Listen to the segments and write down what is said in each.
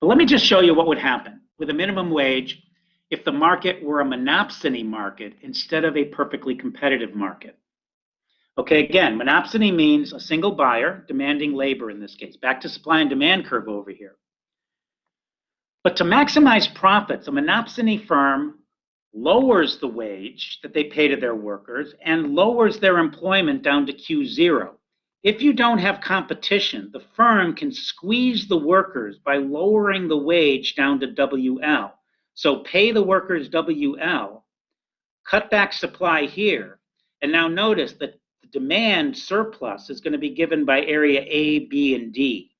But let me just show you what would happen with a minimum wage if the market were a monopsony market instead of a perfectly competitive market. Okay, again, monopsony means a single buyer demanding labor in this case. Back to supply and demand curve over here. But to maximize profits, a monopsony firm lowers the wage that they pay to their workers and lowers their employment down to Q0. If you don't have competition, the firm can squeeze the workers by lowering the wage down to WL. So pay the workers WL, cut back supply here, and now notice that the demand surplus is going to be given by area A, B, and D.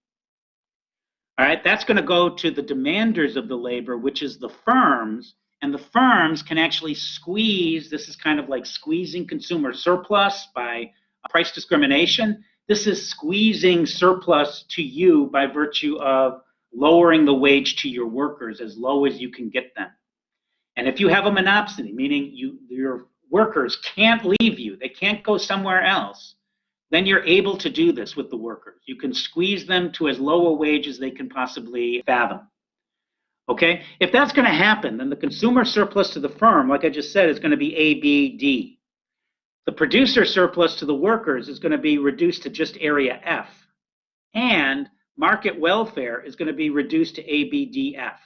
All right, that's going to go to the demanders of the labor, which is the firms, and the firms can actually squeeze. This is kind of like squeezing consumer surplus by price discrimination. This is squeezing surplus to you by virtue of lowering the wage to your workers as low as you can get them. And if you have a monopsony, meaning your workers can't leave you, they can't go somewhere else, then you're able to do this with the workers. You can squeeze them to as low a wage as they can possibly fathom. Okay? If that's going to happen, then the consumer surplus to the firm, like I just said, is going to be A, B, D. The producer surplus to the workers is going to be reduced to just area F. And market welfare is going to be reduced to A, B, D, F.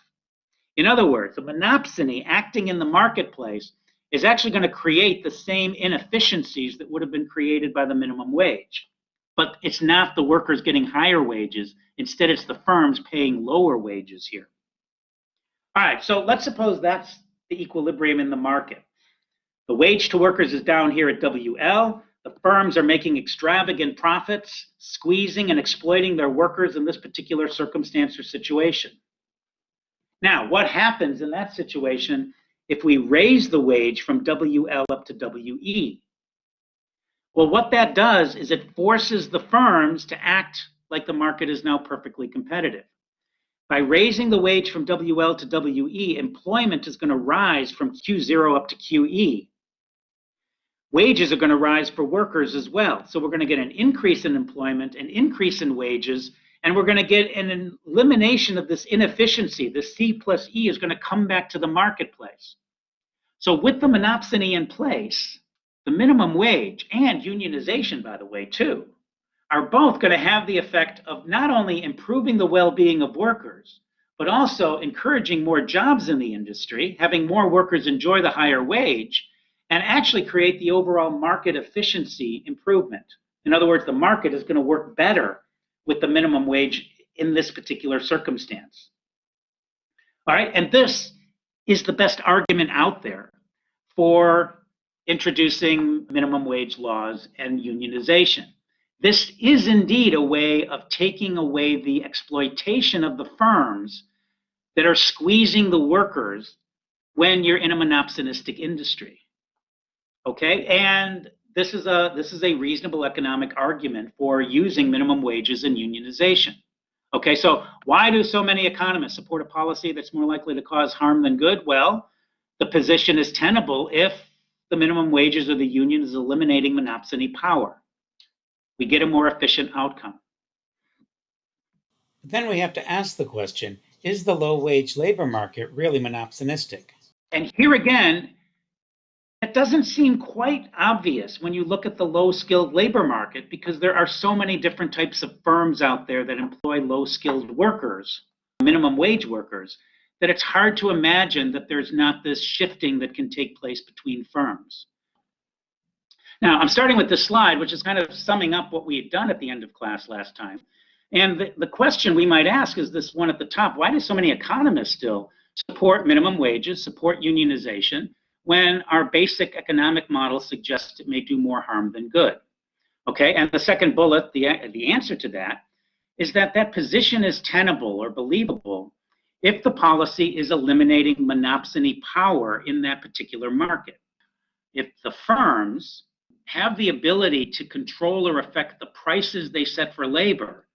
In other words, a monopsony acting in the marketplace is actually going to create the same inefficiencies that would have been created by the minimum wage. But it's not the workers getting higher wages. Instead, it's the firms paying lower wages here. All right, so let's suppose that's the equilibrium in the market. The wage to workers is down here at WL. The firms are making extravagant profits, squeezing and exploiting their workers in this particular circumstance or situation. Now, what happens in that situation if we raise the wage from WL up to WE? Well, what that does is it forces the firms to act like the market is now perfectly competitive. By raising the wage from WL to WE, employment is going to rise from Q0 up to QE. Wages are going to rise for workers as well. So we're going to get an increase in employment, an increase in wages, and we're going to get an elimination of this inefficiency. The C plus E is going to come back to the marketplace. So with the monopsony in place, the minimum wage and unionization, by the way, too, are both going to have the effect of not only improving the well-being of workers, but also encouraging more jobs in the industry, having more workers enjoy the higher wage, and actually create the overall market efficiency improvement. In other words, the market is going to work better with the minimum wage in this particular circumstance. All right, and this is the best argument out there for introducing minimum wage laws and unionization. This is indeed a way of taking away the exploitation of the firms that are squeezing the workers when you're in a monopsonistic industry. Okay, and this is a reasonable economic argument for using minimum wages and unionization. Okay, so why do so many economists support a policy that's more likely to cause harm than good? Well, the position is tenable if the minimum wages or the union is eliminating monopsony power. We get a more efficient outcome. Then we have to ask the question, is the low-wage labor market really monopsonistic? And here again, it doesn't seem quite obvious when you look at the low-skilled labor market, because there are so many different types of firms out there that employ low-skilled workers, minimum wage workers, that it's hard to imagine that there's not this shifting that can take place between firms. Now, I'm starting with this slide, which is kind of summing up what we had done at the end of class last time. And the question we might ask is this one at the top: why do so many economists still support minimum wages, support unionization, when our basic economic model suggests it may do more harm than good? Okay, and the second bullet, the answer to that, is that that position is tenable or believable if the policy is eliminating monopsony power in that particular market. If the firms have the ability to control or affect the prices they set for labor,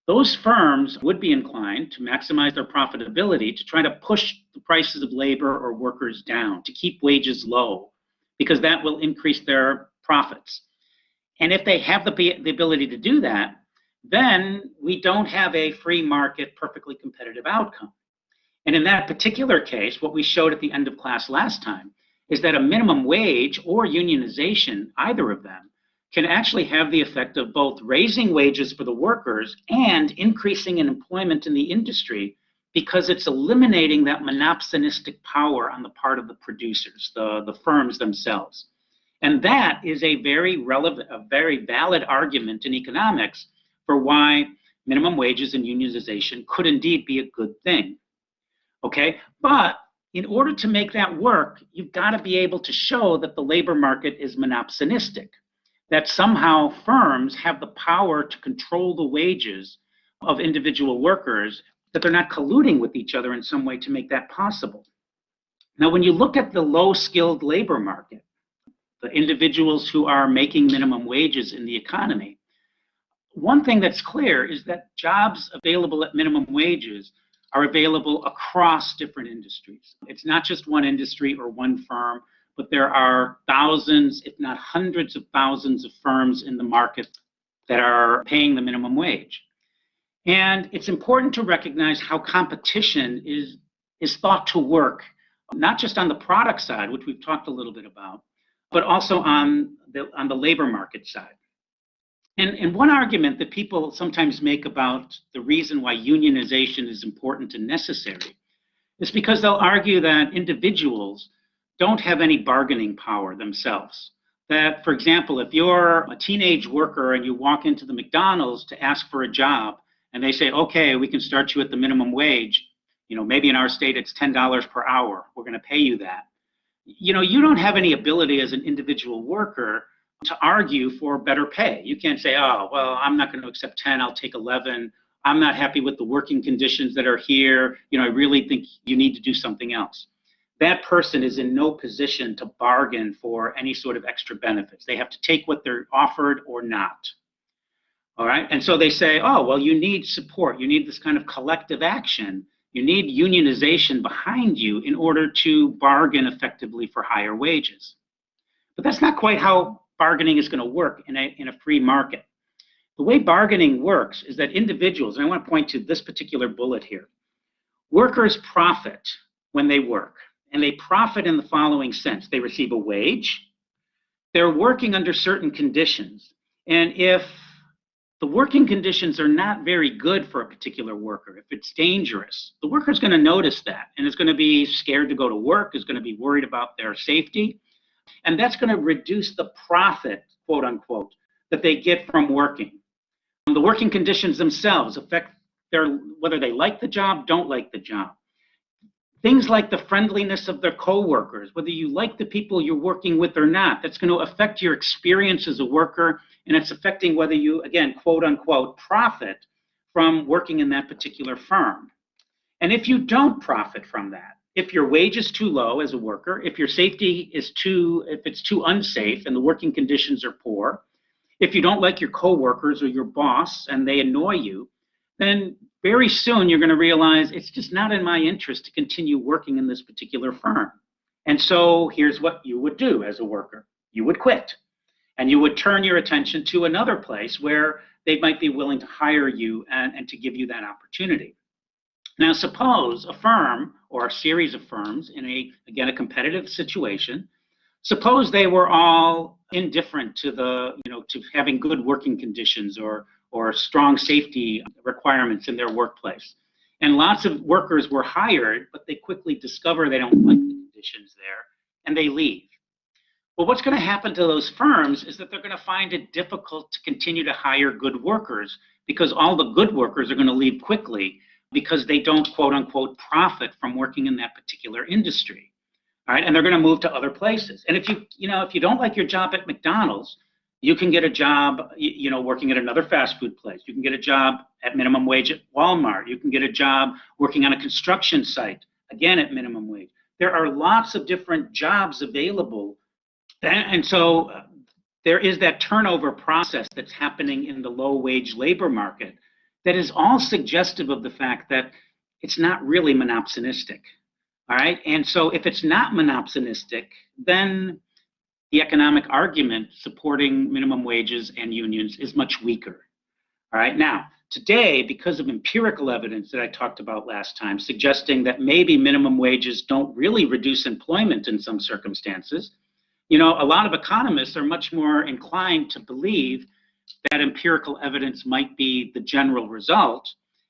those firms would be inclined to maximize their profitability to try to push the prices of labor or workers down, to keep wages low, because that will increase their profits. And if they have the ability to do that, then we don't have a free market, perfectly competitive outcome. And in that particular case, what we showed at the end of class last time is that a minimum wage or unionization, either of them, can actually have the effect of both raising wages for the workers and increasing employment in the industry, because it's eliminating that monopsonistic power on the part of the producers, the firms themselves. And that is a very relevant, a very valid argument in economics for why minimum wages and unionization could indeed be a good thing. Okay, but in order to make that work, you've got to be able to show that the labor market is monopsonistic, that somehow firms have the power to control the wages of individual workers, that they're not colluding with each other in some way to make that possible. Now, when you look at the low-skilled labor market, the individuals who are making minimum wages in the economy, one thing that's clear is that jobs available at minimum wages are available across different industries. It's not just one industry or one firm, but there are thousands, if not hundreds of thousands of firms in the market that are paying the minimum wage. And it's important to recognize how competition is thought to work, not just on the product side, which we've talked a little bit about, but also on the labor market side. And one argument that people sometimes make about the reason why unionization is important and necessary is because they'll argue that individuals don't have any bargaining power themselves. That, for example, if you're a teenage worker and you walk into the McDonald's to ask for a job and they say, okay, we can start you at the minimum wage, maybe in our state it's $10 per hour, we're going to pay you that. You don't have any ability as an individual worker to argue for better pay. You can't say, oh, well, I'm not going to accept 10, I'll take 11. I'm not happy with the working conditions that are here. I really think you need to do something else. That person is in no position to bargain for any sort of extra benefits. They have to take what they're offered or not. All right. And so they say, oh, well, you need support. You need this kind of collective action. You need unionization behind you in order to bargain effectively for higher wages. But that's not quite how bargaining is going to work in a free market. The way bargaining works is that individuals, and I want to point to this particular bullet here, workers profit when they work, and they profit in the following sense. They receive a wage, they're working under certain conditions, and if the working conditions are not very good for a particular worker, if it's dangerous, the worker's going to notice that, and is going to be scared to go to work, is going to be worried about their safety. And that's going to reduce the profit, quote unquote, that they get from working. The working conditions themselves affect whether they like the job, don't like the job. Things like the friendliness of their coworkers, whether you like the people you're working with or not, that's going to affect your experience as a worker, and it's affecting whether you, again, quote unquote, profit from working in that particular firm. And if you don't profit from that, if your wage is too low as a worker, if your safety is if it's too unsafe and the working conditions are poor, if you don't like your coworkers or your boss and they annoy you, then very soon you're going to realize it's just not in my interest to continue working in this particular firm. And so here's what you would do as a worker. You would quit, and you would turn your attention to another place where they might be willing to hire you and to give you that opportunity. Now, suppose a firm or a series of firms in a competitive situation, suppose they were all indifferent to to having good working conditions or strong safety requirements in their workplace. And lots of workers were hired, but they quickly discover they don't like the conditions there and they leave. Well, what's going to happen to those firms is that they're going to find it difficult to continue to hire good workers, because all the good workers are going to leave quickly because they don't, quote unquote, profit from working in that particular industry. All right, and they're going to move to other places. And if you don't like your job at McDonald's, you can get a job, working at another fast food place. You can get a job at minimum wage at Walmart. You can get a job working on a construction site, again at minimum wage. There are lots of different jobs available. And so there is that turnover process that's happening in the low wage labor market that is all suggestive of the fact that it's not really monopsonistic. All right. And so if it's not monopsonistic, then the economic argument supporting minimum wages and unions is much weaker. All right, now, today, because of empirical evidence that I talked about last time, suggesting that maybe minimum wages don't really reduce employment in some circumstances, a lot of economists are much more inclined to believe that empirical evidence might be the general result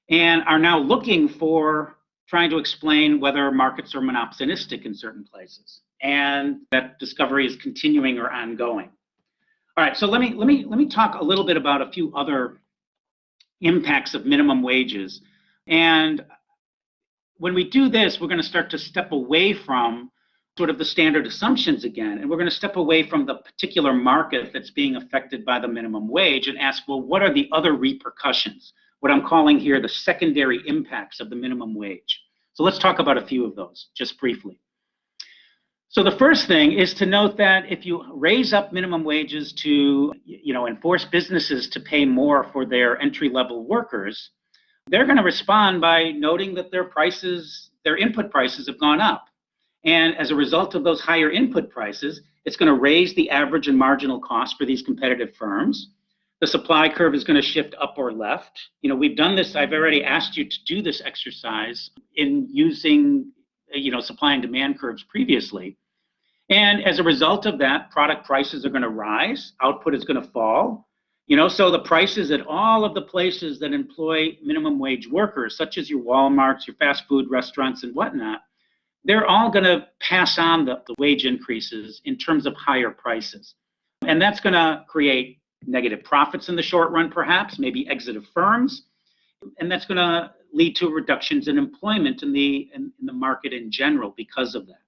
and are now looking for trying to explain whether markets are monopsonistic in certain places. And that discovery is continuing or ongoing. All right, so let me talk a little bit about a few other impacts of minimum wages. And when we do this, we're going to start to step away from sort of the standard assumptions again, and we're going to step away from the particular market that's being affected by the minimum wage and ask, well, what are the other repercussions? What I'm calling here the secondary impacts of the minimum wage. So let's talk about a few of those just briefly. So the first thing is to note that if you raise up minimum wages to, enforce businesses to pay more for their entry-level workers, they're going to respond by noting that their input prices have gone up. And as a result of those higher input prices, it's going to raise the average and marginal cost for these competitive firms. The supply curve is going to shift up or left. We've done this. I've already asked you to do this exercise in using, supply and demand curves previously. And as a result of that, product prices are going to rise, output is going to fall. So the prices at all of the places that employ minimum wage workers, such as your Walmarts, your fast food restaurants and whatnot, they're all going to pass on the wage increases in terms of higher prices. And that's going to create negative profits in the short run, perhaps, maybe exit of firms. And that's going to lead to reductions in employment in the market in general because of that.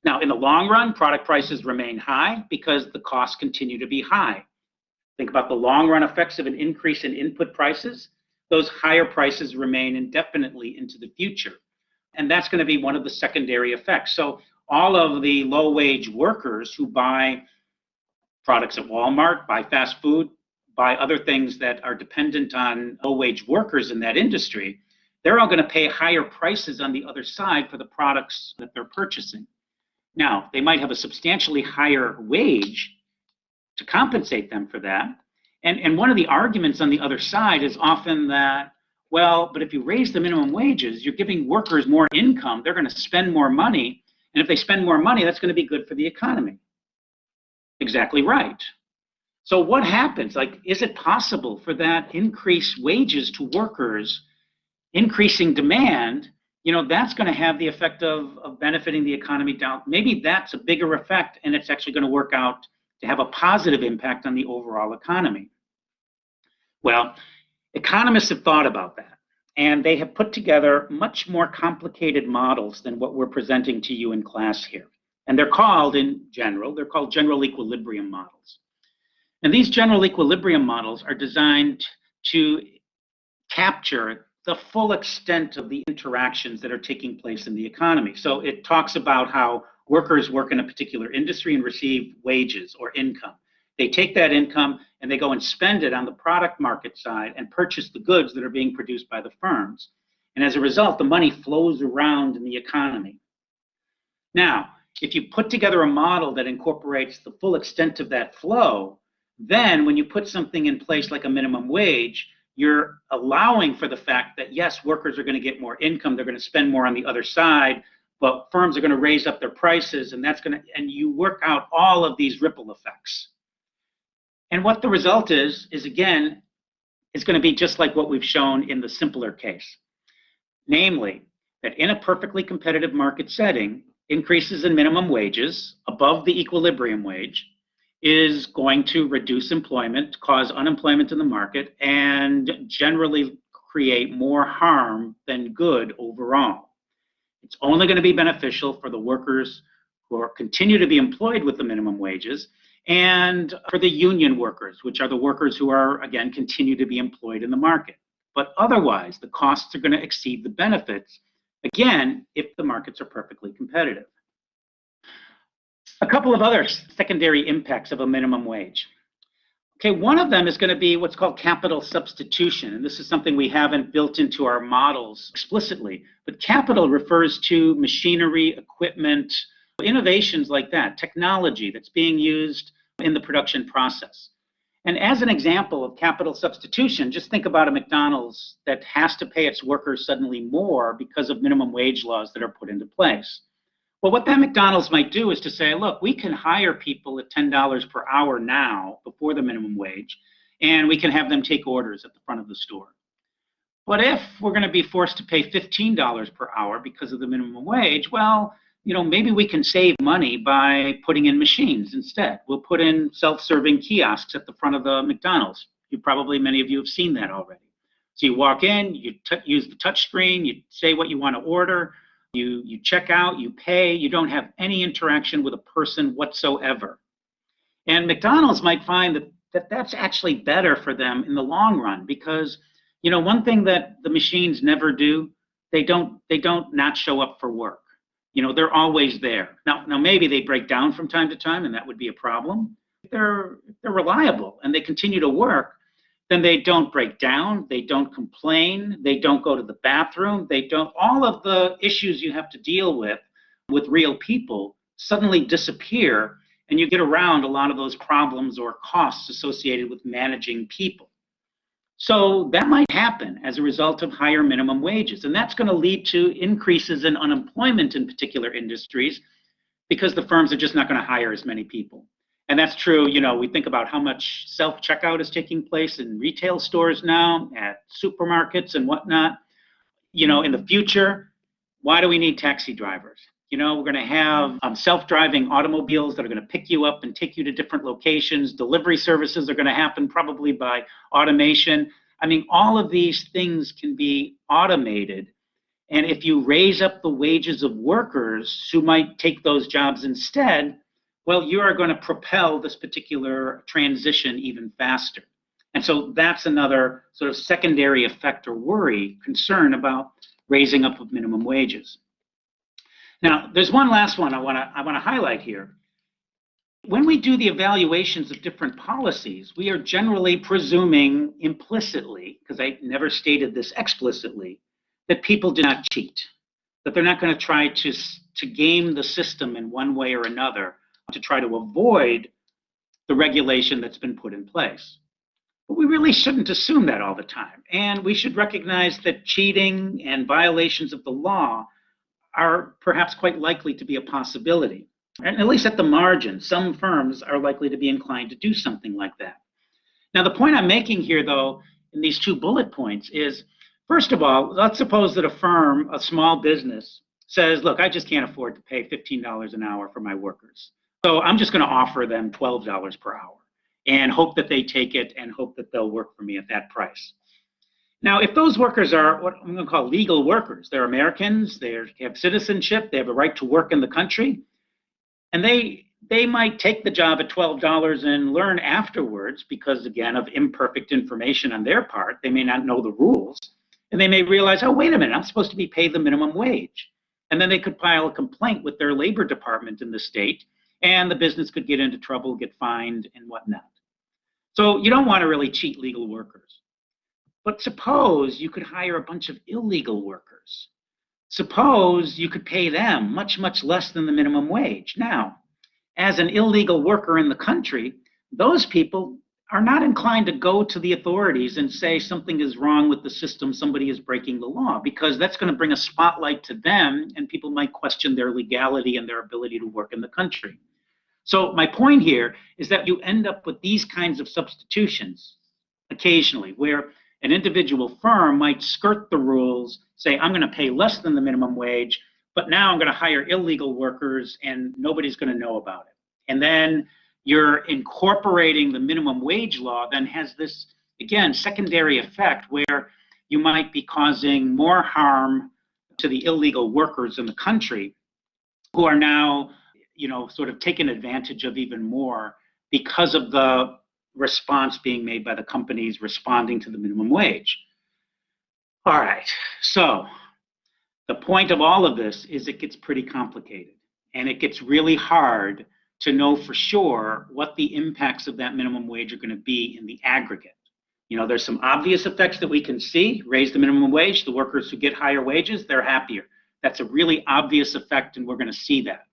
Now, in the long run, product prices remain high because the costs continue to be high. Think about the long run effects of an increase in input prices. Those higher prices remain indefinitely into the future. And that's going to be one of the secondary effects. So all of the low-wage workers who buy products at Walmart, buy fast food, buy other things that are dependent on low-wage workers in that industry, they're all going to pay higher prices on the other side for the products that they're purchasing. Now, they might have a substantially higher wage to compensate them for that. And one of the arguments on the other side is often that, well, but if you raise the minimum wages, you're giving workers more income. They're going to spend more money. And if they spend more money, that's going to be good for the economy. Exactly right. So what happens? Is it possible for that increased wages to workers, increasing demand, that's going to have the effect of benefiting the economy down? Maybe that's a bigger effect, and it's actually going to work out to have a positive impact on the overall economy. Well, economists have thought about that, and they have put together much more complicated models than what we're presenting to you in class here. And they're called general equilibrium models. And these general equilibrium models are designed to capture the full extent of the interactions that are taking place in the economy. So it talks about how workers work in a particular industry and receive wages or income. They take that income and they go and spend it on the product market side and purchase the goods that are being produced by the firms. And as a result, the money flows around in the economy. Now, if you put together a model that incorporates the full extent of that flow, then when you put something in place like a minimum wage, you're allowing for the fact that, yes, workers are going to get more income, they're going to spend more on the other side, but firms are going to raise up their prices, and and you work out all of these ripple effects. And what the result is again, is going to be just like what we've shown in the simpler case. Namely, that in a perfectly competitive market setting, increases in minimum wages above the equilibrium wage is going to reduce employment, cause unemployment in the market, and generally create more harm than good overall. It's only going to be beneficial for the workers who continue to be employed with the minimum wages, and for the union workers, which are the workers who are, again, continue to be employed in the market. But otherwise, the costs are going to exceed the benefits, again, if the markets are perfectly competitive. A couple of other secondary impacts of a minimum wage. Okay, one of them is going to be what's called capital substitution, and this is something we haven't built into our models explicitly, but capital refers to machinery, equipment, innovations like that, technology that's being used in the production process. And as an example of capital substitution, just think about a McDonald's that has to pay its workers suddenly more because of minimum wage laws that are put into place. Well, what that McDonald's might do is to say, look, we can hire people at $10 per hour now before the minimum wage, and we can have them take orders at the front of the store. But if we're going to be forced to pay $15 per hour because of the minimum wage, well, maybe we can save money by putting in machines instead. We'll put in self-serving kiosks at the front of the McDonald's. Many of you have seen that already. So you walk in, you use the touch screen, you say what you want to order, you check out, you pay, you don't have any interaction with a person whatsoever. And McDonald's might find that that's actually better for them in the long run because, one thing that the machines never do, they don't not show up for work. They're always there. Now maybe they break down from time to time, and that would be a problem. If they're reliable and they continue to work, then they don't break down, they don't complain, they don't go to the bathroom, all of the issues you have to deal with real people suddenly disappear, and you get around a lot of those problems or costs associated with managing people. So that might happen as a result of higher minimum wages, and that's going to lead to increases in unemployment in particular industries because the firms are just not going to hire as many people. And that's true, we think about how much self-checkout is taking place in retail stores now, at supermarkets and whatnot. In the future, why do we need taxi drivers? We're going to have self-driving automobiles that are going to pick you up and take you to different locations. Delivery services are going to happen probably by automation. All of these things can be automated. And if you raise up the wages of workers who might take those jobs instead, well, you are going to propel this particular transition even faster. And so that's another sort of secondary effect or concern about raising up of minimum wages. Now, there's one last one I want to highlight here. When we do the evaluations of different policies, we are generally presuming implicitly, because I never stated this explicitly, that people do not cheat, that they're not going to try to game the system in one way or another to try to avoid the regulation that's been put in place. But we really shouldn't assume that all the time. And we should recognize that cheating and violations of the law are perhaps quite likely to be a possibility. And at least at the margin, some firms are likely to be inclined to do something like that. Now, the point I'm making here, though, in these 2 bullet points is, first of all, let's suppose that a small business, says, look, I just can't afford to pay $15 an hour for my workers. So I'm just going to offer them $12 per hour and hope that they take it and hope that they'll work for me at that price. Now, if those workers are what I'm going to call legal workers, they're Americans, they have citizenship, they have a right to work in the country, and they might take the job at $12 and learn afterwards because, again, of imperfect information on their part. They may not know the rules, and they may realize, oh, wait a minute, I'm supposed to be paid the minimum wage. And then they could file a complaint with their labor department in the state, and the business could get into trouble, get fined, and whatnot. So you don't want to really cheat legal workers. But suppose you could hire a bunch of illegal workers. Suppose you could pay them much, much less than the minimum wage. Now, as an illegal worker in the country, those people are not inclined to go to the authorities and say something is wrong with the system, somebody is breaking the law, because that's going to bring a spotlight to them, and people might question their legality and their ability to work in the country. So my point here is that you end up with these kinds of substitutions occasionally, where an individual firm might skirt the rules, say, I'm going to pay less than the minimum wage, but now I'm going to hire illegal workers and nobody's going to know about it. And then you're incorporating the minimum wage law, then has this, again, secondary effect where you might be causing more harm to the illegal workers in the country who are now, sort of taken advantage of even more because of the response being made by the companies responding to the minimum wage. All right, so the point of all of this is it gets pretty complicated, and it gets really hard to know for sure what the impacts of that minimum wage are going to be in the aggregate. There's some obvious effects that we can see. Raise the minimum wage, the workers who get higher wages, they're happier. That's a really obvious effect, and we're going to see that.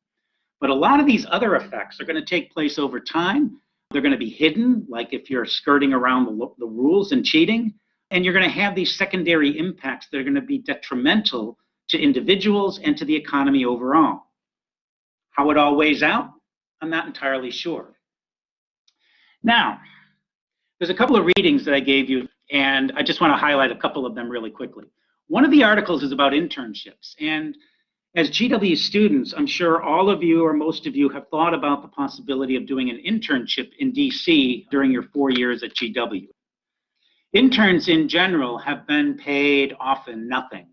But a lot of these other effects are going to take place over time. They're going to be hidden, like if you're skirting around the rules and cheating. And you're going to have these secondary impacts that are going to be detrimental to individuals and to the economy overall. How it all weighs out, I'm not entirely sure. Now, there's a couple of readings that I gave you, and I just want to highlight a couple of them really quickly. One of the articles is about internships. And as GW students, I'm sure all of you or most of you have thought about the possibility of doing an internship in DC during your 4 years at GW. Interns in general have been paid often nothing.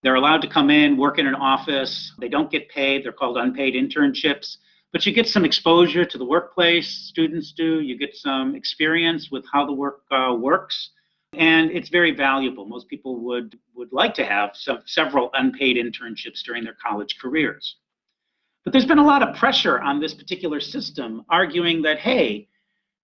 They're allowed to come in, work in an office. They don't get paid. They're called unpaid internships. But you get some exposure to the workplace, students do. You get some experience with how the work works. And it's very valuable. Most people would like to have several unpaid internships during their college careers. But there's been a lot of pressure on this particular system, arguing that, hey,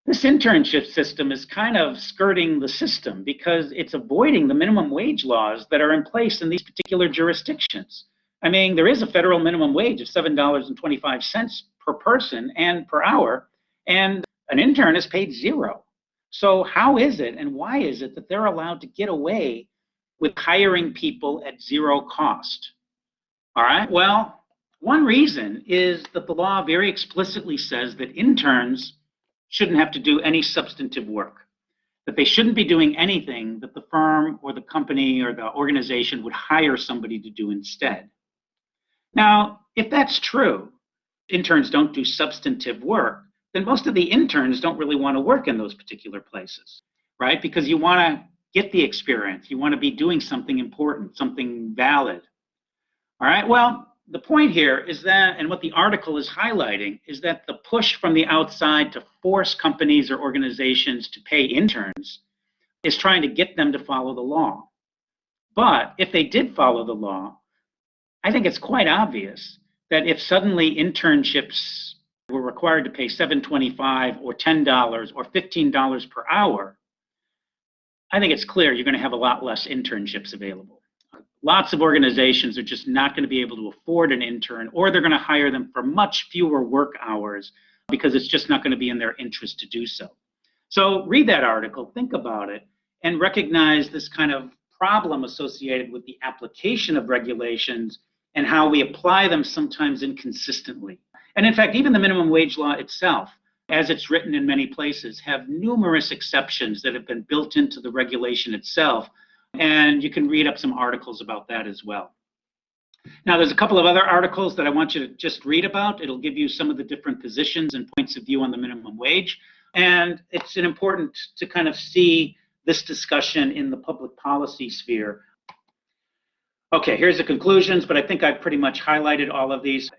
this internship system is kind of skirting the system because it's avoiding the minimum wage laws that are in place in these particular jurisdictions. I mean, there is a federal minimum wage of $7.25 per person and per hour, and an intern is paid $0. So how is it and why is it that they're allowed to get away with hiring people at zero cost? All right, well, one reason is that the law very explicitly says that interns shouldn't have to do any substantive work, that they shouldn't be doing anything that the firm or the company or the organization would hire somebody to do instead. Now, if that's true, interns don't do substantive work, then most of the interns don't really want to work in those particular places, right? Because you want to get the experience. You want to be doing something important, something valid. All right, well, the point here is that, and what the article is highlighting, is that the push from the outside to force companies or organizations to pay interns is trying to get them to follow the law. But if they did follow the law, I think it's quite obvious that if suddenly internships were required to pay $7.25 or $10 or $15 per hour, I think it's clear you're going to have a lot less internships available. Lots of organizations are just not going to be able to afford an intern, or they're going to hire them for much fewer work hours because it's just not going to be in their interest to do so. So read that article, think about it, and recognize this kind of problem associated with the application of regulations and how we apply them sometimes inconsistently. And in fact, even the minimum wage law itself, as it's written in many places, have numerous exceptions that have been built into the regulation itself. And you can read up some articles about that as well. Now, there's a couple of other articles that I want you to just read about. It'll give you some of the different positions and points of view on the minimum wage. And it's important to kind of see this discussion in the public policy sphere. Okay, here's the conclusions, but I think I've pretty much highlighted all of these.